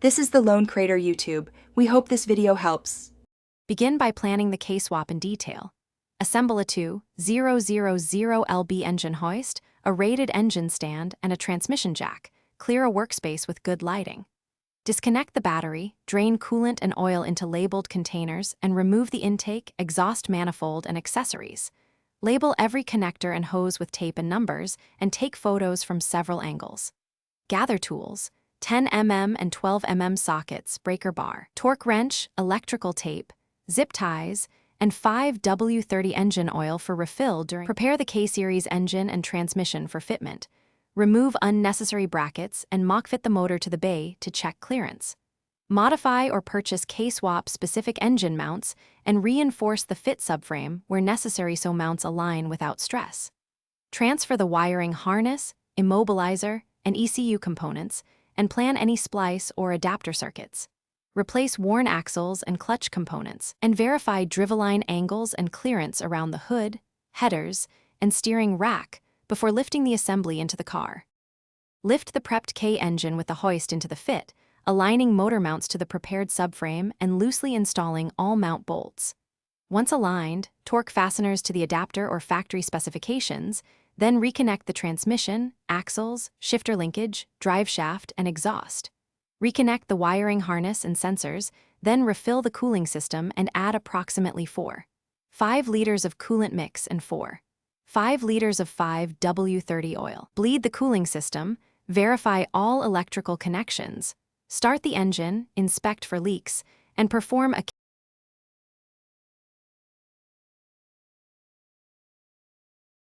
This is the Lone Crater YouTube. We hope this video helps. Begin by planning the K-swap in detail. Assemble a 2000LB engine hoist, a rated engine stand, and a transmission jack. Clear a workspace with good lighting. Disconnect the battery, drain coolant and oil into labeled containers, and remove the intake, exhaust manifold, and accessories. Label every connector and hose with tape and numbers, and take photos from several angles. Gather tools: 10 mm and 12 mm sockets, breaker bar, torque wrench, electrical tape, zip ties, and 5W30 engine oil for refill during. Prepare the K-Series engine and transmission for fitment. Remove unnecessary brackets and mock fit the motor to the bay to check clearance. Modify or purchase K-swap specific engine mounts and reinforce the fit subframe where necessary so mounts align without stress. Transfer the wiring harness, immobilizer, and ECU components and plan any splice or adapter circuits. Replace worn axles and clutch components, and verify driveline angles and clearance around the hood, headers, and steering rack before lifting the assembly into the car. Lift the prepped K engine with the hoist into the fit, aligning motor mounts to the prepared subframe and loosely installing all mount bolts. Once aligned, torque fasteners to the adapter or factory specifications, then reconnect the transmission, axles, shifter linkage, drive shaft, and exhaust. Reconnect the wiring harness and sensors, then refill the cooling system and add approximately 4.5 liters of coolant mix and 4.5 liters of 5W30 oil. Bleed the cooling system, verify all electrical connections, start the engine, inspect for leaks, and perform a.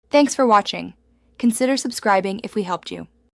Thanks for watching. Consider subscribing if we helped you.